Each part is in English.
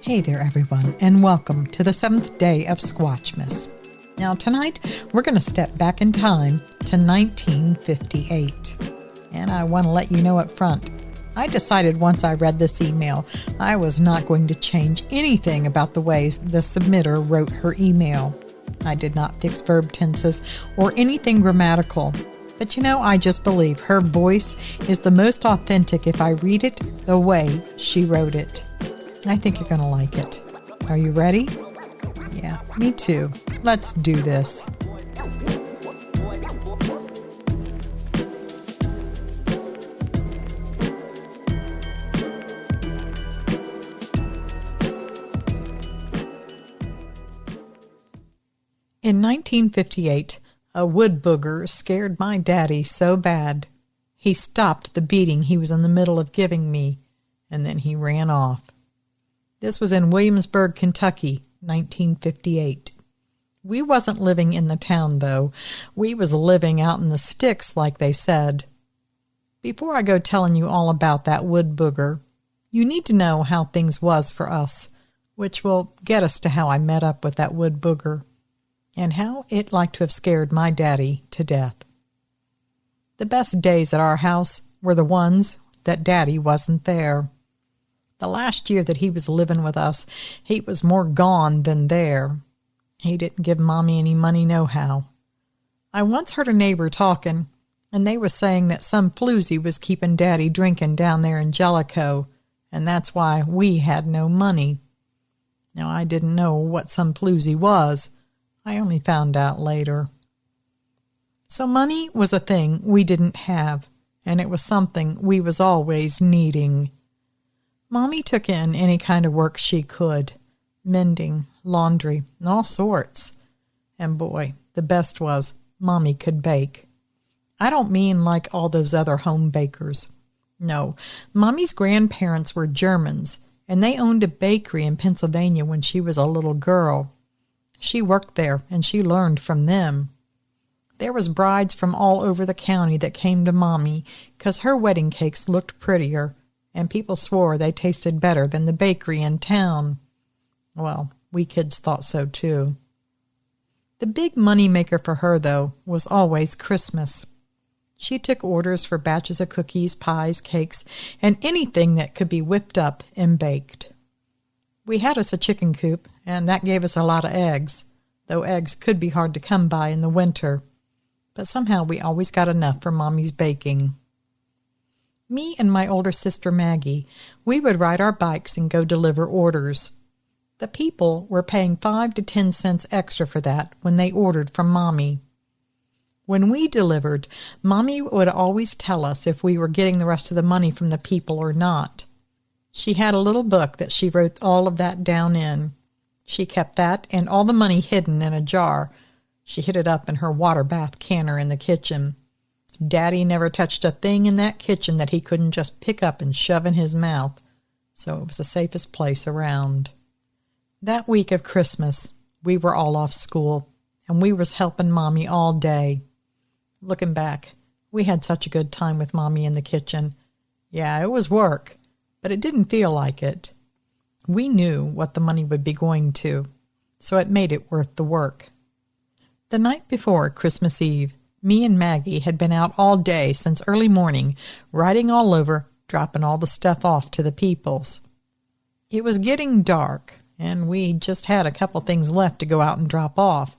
Hey there, everyone, and welcome to the 7th day of Squatchmas. Now, tonight, we're going to step back in time to 1958. And I want to let you know up front, I decided once I read this email, I was not going to change anything about the ways the submitter wrote her email. I did not fix verb tenses or anything grammatical. But I just believe her voice is the most authentic if I read it the way she wrote it. I think you're going to like it. Are you ready? Yeah, me too. Let's do this. In 1958, a wood booger scared my daddy so bad. He stopped the beating he was in the middle of giving me, and then he ran off. This was in Williamsburg, Kentucky, 1958. We wasn't living in the town, though. We was living out in the sticks, like they said. Before I go telling you all about that wood booger, you need to know how things was for us, which will get us to how I met up with that wood booger, and how it like to have scared my daddy to death. The best days at our house were the ones that daddy wasn't there. The last year that he was living with us, he was more gone than there. He didn't give Mommy any money nohow. I once heard a neighbor talking, and they were saying that some floozy was keeping Daddy drinking down there in Jellicoe, and that's why we had no money. Now, I didn't know what some floozy was. I only found out later. So money was a thing we didn't have, and it was something we was always needing. Mommy took in any kind of work she could, mending, laundry, and all sorts. And boy, the best was Mommy could bake. I don't mean like all those other home bakers. No, Mommy's grandparents were Germans, and they owned a bakery in Pennsylvania when she was a little girl. She worked there, and she learned from them. There was brides from all over the county that came to Mommy 'cause her wedding cakes looked prettier, and people swore they tasted better than the bakery in town. Well, we kids thought so too. The big money maker for her, though, was always Christmas. She took orders for batches of cookies, pies, cakes, and anything that could be whipped up and baked. We had us a chicken coop, and that gave us a lot of eggs, though eggs could be hard to come by in the winter. But somehow we always got enough for Mommy's baking. Me and my older sister Maggie, we would ride our bikes and go deliver orders. The people were paying 5 to 10 cents extra for that when they ordered from Mommy. When we delivered, Mommy would always tell us if we were getting the rest of the money from the people or not. She had a little book that she wrote all of that down in. She kept that and all the money hidden in a jar. She hid it up in her water bath canner in the kitchen. Daddy never touched a thing in that kitchen that he couldn't just pick up and shove in his mouth, so it was the safest place around. That week of Christmas, we were all off school, and we was helping Mommy all day. Looking back, we had such a good time with Mommy in the kitchen. Yeah, it was work, but it didn't feel like it. We knew what the money would be going to, so it made it worth the work. The night before Christmas Eve, me and Maggie had been out all day since early morning, riding all over, dropping all the stuff off to the peoples. It was getting dark, and we just had a couple things left to go out and drop off.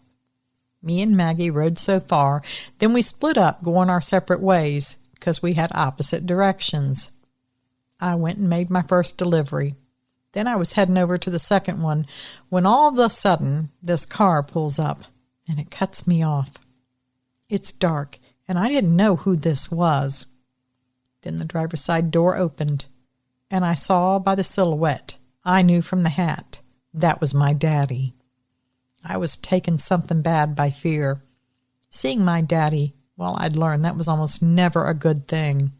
Me and Maggie rode so far, then we split up going our separate ways, 'cause we had opposite directions. I went and made my first delivery. Then I was heading over to the second one, when all of a sudden this car pulls up, and it cuts me off. It's dark, and I didn't know who this was. Then the driver's side door opened, and I saw by the silhouette, I knew from the hat, that was my daddy. I was taken something bad by fear. Seeing my daddy, well, I'd learned that was almost never a good thing.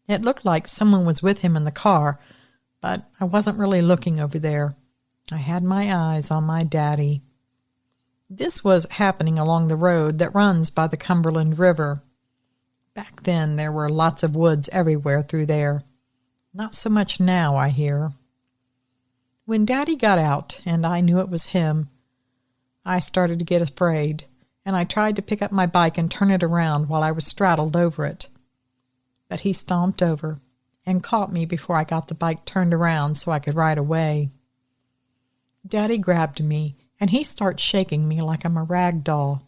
It looked like someone was with him in the car, but I wasn't really looking over there. I had my eyes on my daddy. This was happening along the road that runs by the Cumberland River. Back then, there were lots of woods everywhere through there. Not so much now, I hear. When Daddy got out and I knew it was him, I started to get afraid, and I tried to pick up my bike and turn it around while I was straddled over it. But he stomped over and caught me before I got the bike turned around so I could ride away. Daddy grabbed me, and he started shaking me like I'm a rag doll.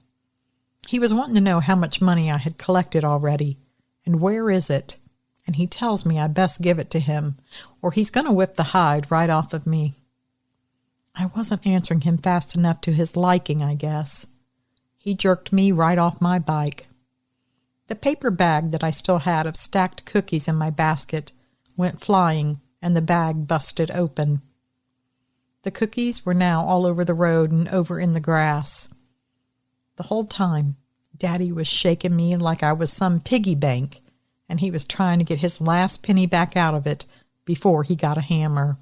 He was wanting to know how much money I had collected already, and where is it, and he tells me I best give it to him, or he's going to whip the hide right off of me. I wasn't answering him fast enough to his liking, I guess. He jerked me right off my bike. The paper bag that I still had of stacked cookies in my basket went flying, and the bag busted open. The cookies were now all over the road and over in the grass. The whole time, Daddy was shaking me like I was some piggy bank, and he was trying to get his last penny back out of it before he got a hammer.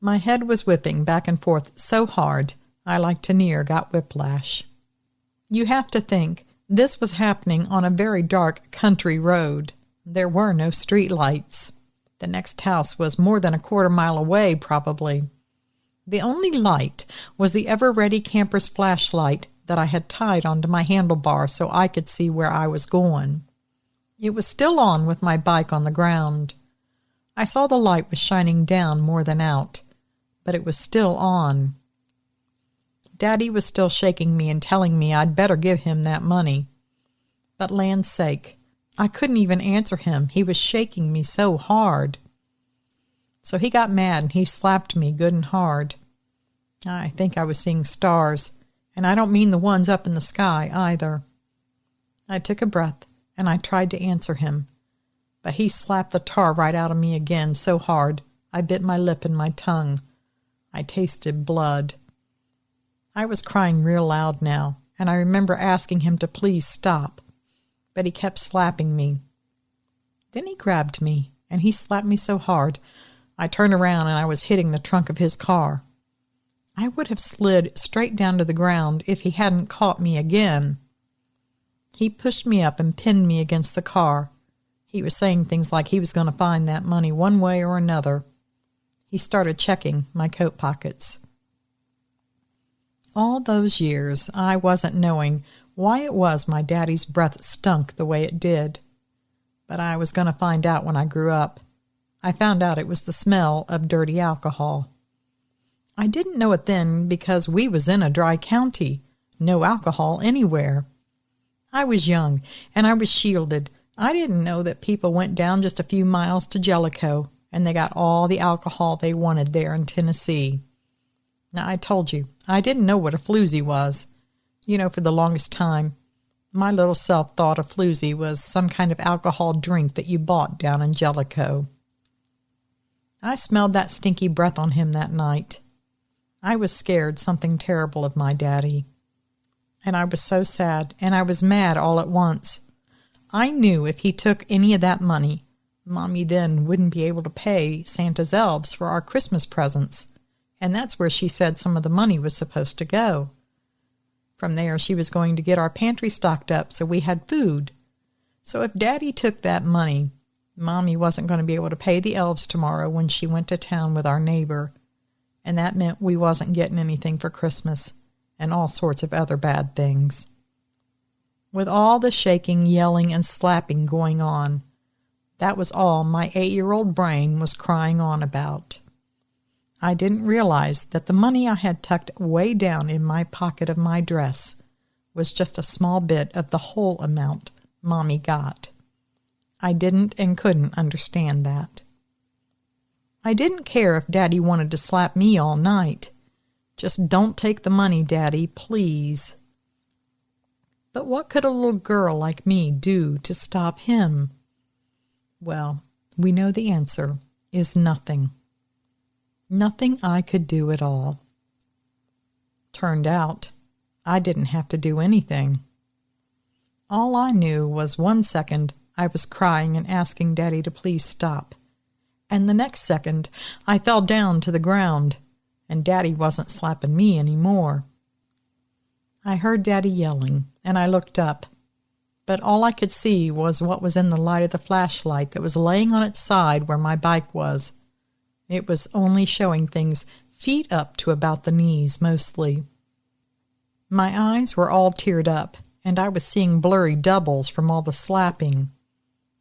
My head was whipping back and forth so hard, I like to near got whiplash. You have to think, this was happening on a very dark country road. There were no street lights. The next house was more than a quarter mile away, probably. The only light was the ever-ready camper's flashlight that I had tied onto my handlebar so I could see where I was going. It was still on with my bike on the ground. I saw the light was shining down more than out, but it was still on. Daddy was still shaking me and telling me I'd better give him that money. But land's sake, I couldn't even answer him. He was shaking me so hard. So he got mad and he slapped me good and hard. I think I was seeing stars, and I don't mean the ones up in the sky either. I took a breath and I tried to answer him, but he slapped the tar right out of me again so hard I bit my lip and my tongue. I tasted blood. I was crying real loud now, and I remember asking him to please stop, but he kept slapping me. Then he grabbed me, and he slapped me so hard I turned around and I was hitting the trunk of his car. I would have slid straight down to the ground if he hadn't caught me again. He pushed me up and pinned me against the car. He was saying things like he was going to find that money one way or another. He started checking my coat pockets. All those years, I wasn't knowing why it was my daddy's breath stunk the way it did. But I was going to find out when I grew up. I found out it was the smell of dirty alcohol. I didn't know it then because we was in a dry county. No alcohol anywhere. I was young, and I was shielded. I didn't know that people went down just a few miles to Jellicoe, and they got all the alcohol they wanted there in Tennessee. Now, I told you, I didn't know what a floozy was. You know, for the longest time, my little self thought a floozy was some kind of alcohol drink that you bought down in Jellicoe. I smelled that stinky breath on him that night. I was scared something terrible of my daddy. And I was so sad, and I was mad all at once. I knew if he took any of that money, Mommy then wouldn't be able to pay Santa's elves for our Christmas presents. And that's where she said some of the money was supposed to go. From there, she was going to get our pantry stocked up so we had food. So if Daddy took that money, Mommy wasn't going to be able to pay the elves tomorrow when she went to town with our neighbor. And that meant we wasn't getting anything for Christmas and all sorts of other bad things. With all the shaking, yelling, and slapping going on, that was all my 8-year-old brain was crying on about. I didn't realize that the money I had tucked way down in my pocket of my dress was just a small bit of the whole amount Mommy got. I didn't and couldn't understand that. I didn't care if Daddy wanted to slap me all night. Just don't take the money, Daddy, please. But what could a little girl like me do to stop him? Well, we know the answer is nothing. Nothing I could do at all. Turned out, I didn't have to do anything. All I knew was 1 second I was crying and asking Daddy to please stop, and the next second I fell down to the ground, and Daddy wasn't slapping me anymore. I heard Daddy yelling, and I looked up, but all I could see was what was in the light of the flashlight that was laying on its side where my bike was. It was only showing things feet up to about the knees mostly. My eyes were all teared up, and I was seeing blurry doubles from all the slapping.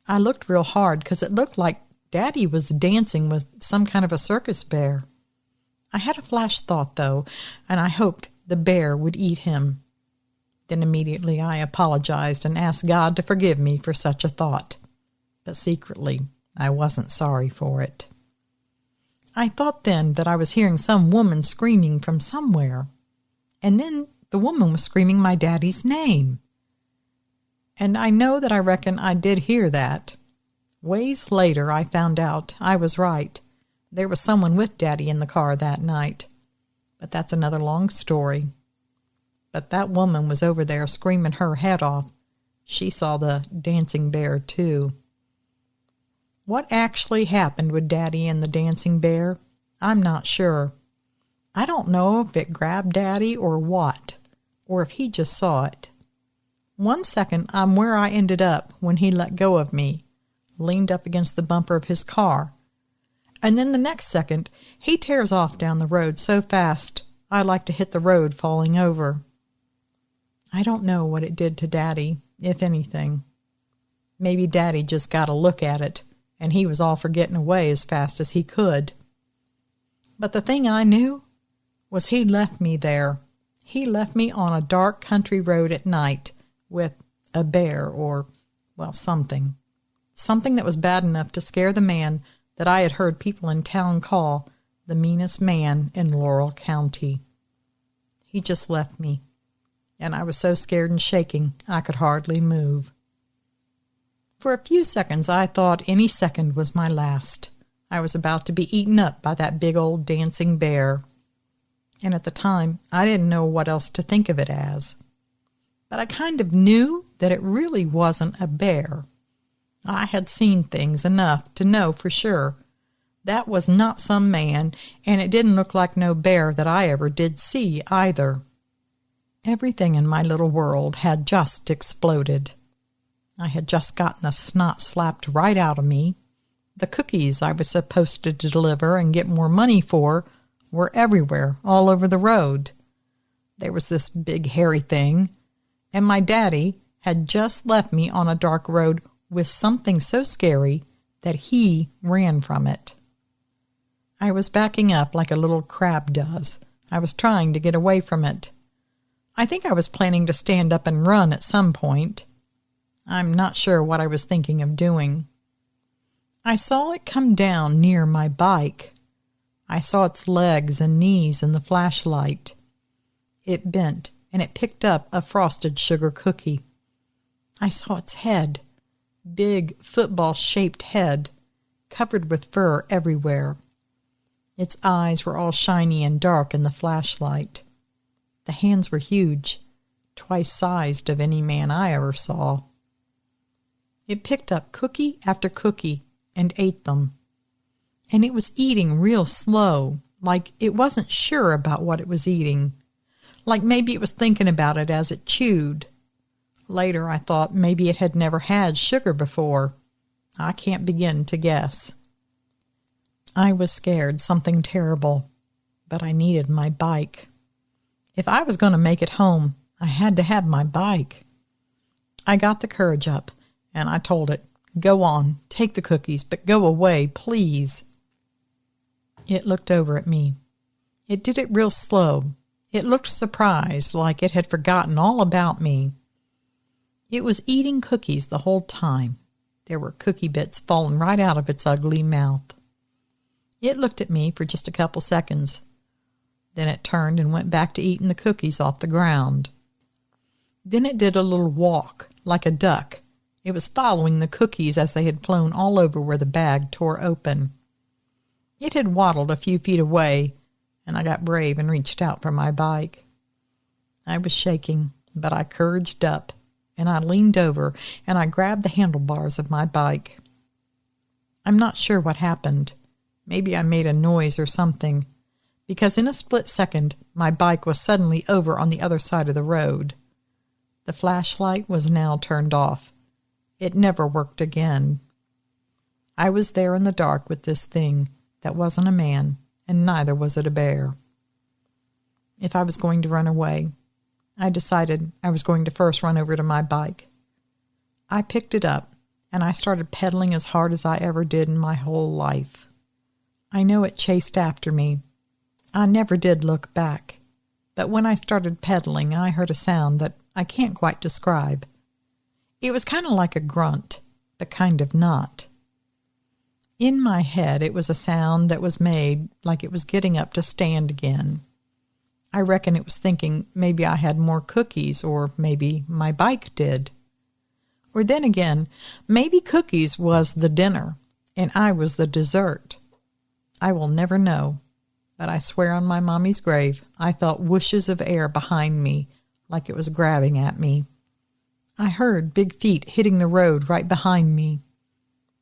I looked real hard because it looked like Daddy was dancing with some kind of a circus bear. I had a flash thought, though, and I hoped the bear would eat him. Then immediately I apologized and asked God to forgive me for such a thought. But secretly, I wasn't sorry for it. I thought then that I was hearing some woman screaming from somewhere, and then the woman was screaming my daddy's name. And I know that I reckon I did hear that. Ways later I found out I was right. There was someone with Daddy in the car that night. But that's another long story. But that woman was over there screaming her head off. She saw the dancing bear too. What actually happened with Daddy and the dancing bear, I'm not sure. I don't know if it grabbed Daddy or what, or if he just saw it. 1 second I'm where I ended up when he let go of me, leaned up against the bumper of his car. And then the next second, he tears off down the road so fast I like to hit the road falling over. I don't know what it did to Daddy, if anything. Maybe Daddy just got a look at it, and he was all for getting away as fast as he could. But the thing I knew was he left me there. He left me on a dark country road at night with a bear or, well, something. Something that was bad enough to scare the man that I had heard people in town call the meanest man in Laurel County. He just left me, and I was so scared and shaking I could hardly move. For a few seconds I thought any second was my last. I was about to be eaten up by that big old dancing bear. And at the time, I didn't know what else to think of it as. But I kind of knew that it really wasn't a bear. I had seen things enough to know for sure. That was not some man, and it didn't look like no bear that I ever did see either. Everything in my little world had just exploded. I had just gotten the snot slapped right out of me. The cookies I was supposed to deliver and get more money for were everywhere, all over the road. There was this big hairy thing, and my daddy had just left me on a dark road with something so scary that he ran from it. I was backing up like a little crab does. I was trying to get away from it. I think I was planning to stand up and run at some point. I'm not sure what I was thinking of doing. I saw it come down near my bike. I saw its legs and knees in the flashlight. It bent, and it picked up a frosted sugar cookie. I saw its head, big football-shaped head, covered with fur everywhere. Its eyes were all shiny and dark in the flashlight. The hands were huge, twice sized of any man I ever saw. It picked up cookie after cookie and ate them. And it was eating real slow, like it wasn't sure about what it was eating. Like maybe it was thinking about it as it chewed. Later I thought maybe it had never had sugar before. I can't begin to guess. I was scared, something terrible, but I needed my bike. If I was going to make it home, I had to have my bike. I got the courage up, and I told it, "Go on, take the cookies, but go away, please." It looked over at me. It did it real slow. It looked surprised, like it had forgotten all about me. It was eating cookies the whole time. There were cookie bits falling right out of its ugly mouth. It looked at me for just a couple seconds. Then it turned and went back to eating the cookies off the ground. Then it did a little walk, like a duck. It was following the cookies as they had flown all over where the bag tore open. It had waddled a few feet away, and I got brave and reached out for my bike. I was shaking, but I couraged up, and I leaned over, and I grabbed the handlebars of my bike. I'm not sure what happened. Maybe I made a noise or something, because in a split second, my bike was suddenly over on the other side of the road. The flashlight was now turned off. It never worked again. I was there in the dark with this thing, That wasn't a man, and neither was it a bear. If I was going to run away, I decided I was going to first run over to my bike. I picked it up, and I started pedaling as hard as I ever did in my whole life. I know it chased after me. I never did look back, but when I started pedaling, I heard a sound that I can't quite describe. It was kind of like a grunt, but kind of not. In my head, it was a sound that was made like it was getting up to stand again. I reckon it was thinking maybe I had more cookies, or maybe my bike did. Or then again, maybe cookies was the dinner, and I was the dessert. I will never know, but I swear on my mommy's grave, I felt whooshes of air behind me, like it was grabbing at me. I heard big feet hitting the road right behind me,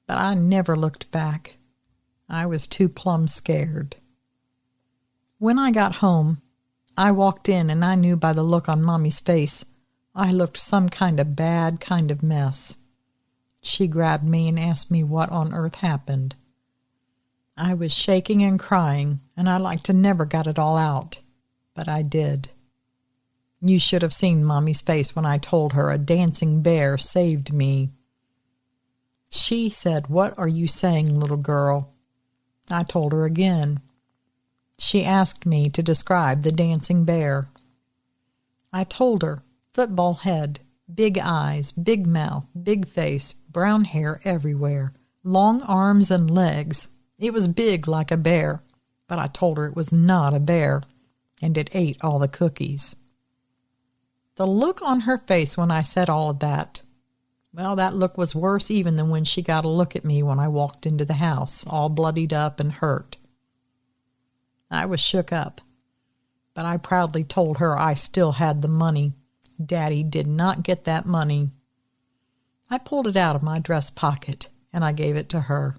but I never looked back. I was too plumb scared. When I got home, I walked in and I knew by the look on Mommy's face I looked some kind of bad kind of mess. She grabbed me and asked me what on earth happened. I was shaking and crying, and I like to never got it all out, but I did. You should have seen Mommy's face when I told her a dancing bear saved me. She said, "What are you saying, little girl?" I told her again. She asked me to describe the dancing bear. I told her, football head, big eyes, big mouth, big face, brown hair everywhere, long arms and legs. It was big like a bear, but I told her it was not a bear, and it ate all the cookies. The look on her face when I said all of that, well, that look was worse even than when she got a look at me when I walked into the house, all bloodied up and hurt. I was shook up, but I proudly told her I still had the money. Daddy did not get that money. I pulled it out of my dress pocket, and I gave it to her.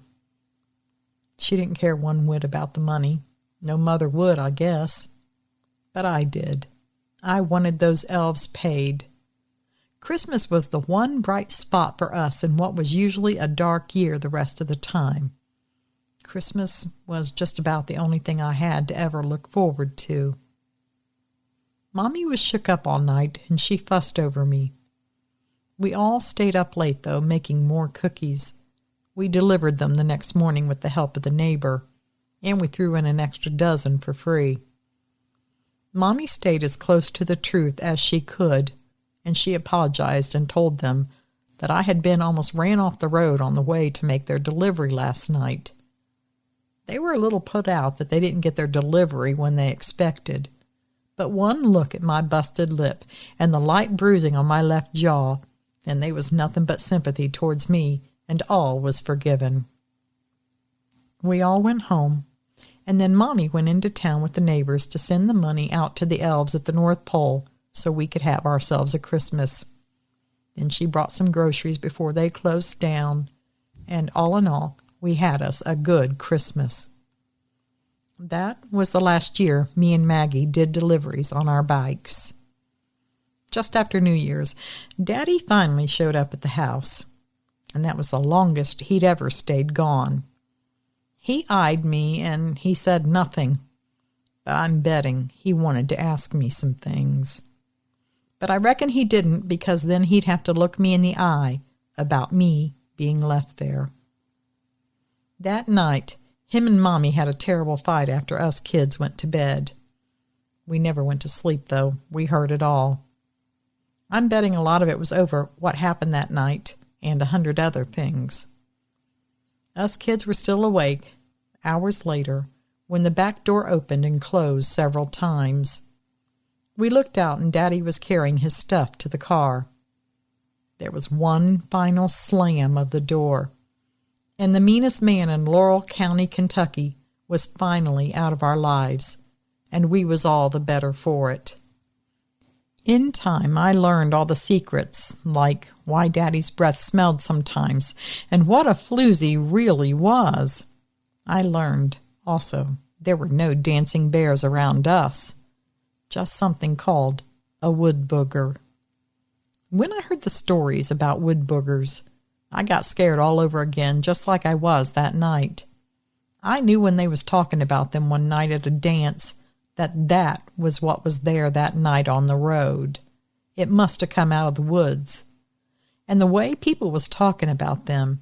She didn't care one whit about the money. No mother would, I guess. But I did. I wanted those elves paid. Christmas was the one bright spot for us in what was usually a dark year the rest of the time. Christmas was just about the only thing I had to ever look forward to. Mommy was shook up all night, and she fussed over me. We all stayed up late, though, making more cookies. We delivered them the next morning with the help of the neighbor, and we threw in an extra dozen for free. Mommy stayed as close to the truth as she could, and she apologized and told them that I had been almost ran off the road on the way to make their delivery last night. They were a little put out that they didn't get their delivery when they expected, but one look at my busted lip and the light bruising on my left jaw, and they was nothing but sympathy towards me, and all was forgiven. We all went home, and then Mommy went into town with the neighbors to send the money out to the elves at the North Pole so we could have ourselves a Christmas. Then she brought some groceries before they closed down, and all in all, we had us a good Christmas. That was the last year me and Maggie did deliveries on our bikes. Just after New Year's, Daddy finally showed up at the house, and that was the longest he'd ever stayed gone. He eyed me, and he said nothing, but I'm betting he wanted to ask me some things. But I reckon he didn't, because then he'd have to look me in the eye about me being left there. That night, him and Mommy had a terrible fight after us kids went to bed. We never went to sleep, though. We heard it all. I'm betting a lot of it was over what happened that night and 100 other things. Us kids were still awake, hours later, when the back door opened and closed several times. We looked out, and Daddy was carrying his stuff to the car. There was one final slam of the door, and the meanest man in Laurel County, Kentucky, was finally out of our lives, and we was all the better for it. In time, I learned all the secrets, like why Daddy's breath smelled sometimes, and what a floozy really was. I learned, also, there were no dancing bears around us, just something called a wood booger. When I heard the stories about wood boogers, I got scared all over again, just like I was that night. I knew when they was talking about them one night at a dance that was what was there that night on the road. It must have come out of the woods. And the way people was talking about them,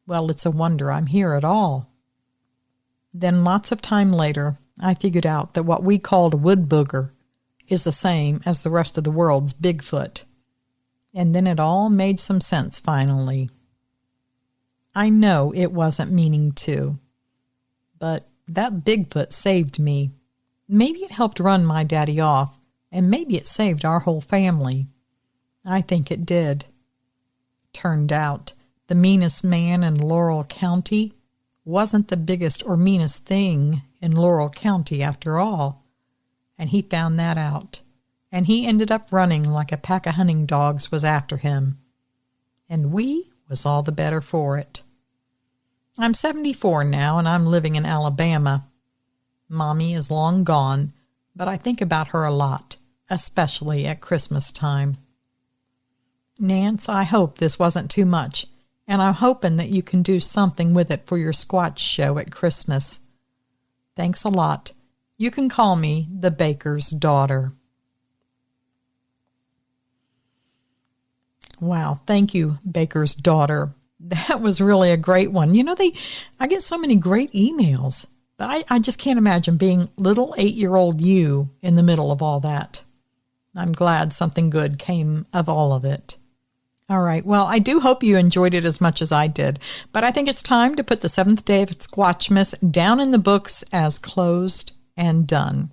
well, it's a wonder I'm here at all. Then lots of time later, I figured out that what we called a wood booger is the same as the rest of the world's Bigfoot. And then it all made some sense finally. I know it wasn't meaning to, but that Bigfoot saved me. Maybe it helped run my daddy off, and maybe it saved our whole family. I think it did. Turned out, the meanest man in Laurel County wasn't the biggest or meanest thing in Laurel County after all. And he found that out. And he ended up running like a pack of hunting dogs was after him. And we was all the better for it. I'm 74 now, and I'm living in Alabama. Mommy is long gone, but I think about her a lot, especially at Christmas time. Nance, I hope this wasn't too much, and I'm hoping that you can do something with it for your Squatch show at Christmas. Thanks a lot. You can call me the baker's daughter. Wow, thank you, baker's daughter. That was really a great one. You know, I get so many great emails, but I just can't imagine being little 8-year-old you in the middle of all that. I'm glad something good came of all of it. All right, well, I do hope you enjoyed it as much as I did, but I think it's time to put the 7th day of Squatchmas down in the books as closed and done.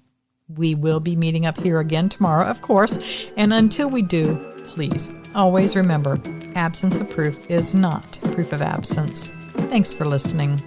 We will be meeting up here again tomorrow, of course, and until we do, please always remember, absence of proof is not proof of absence. Thanks for listening.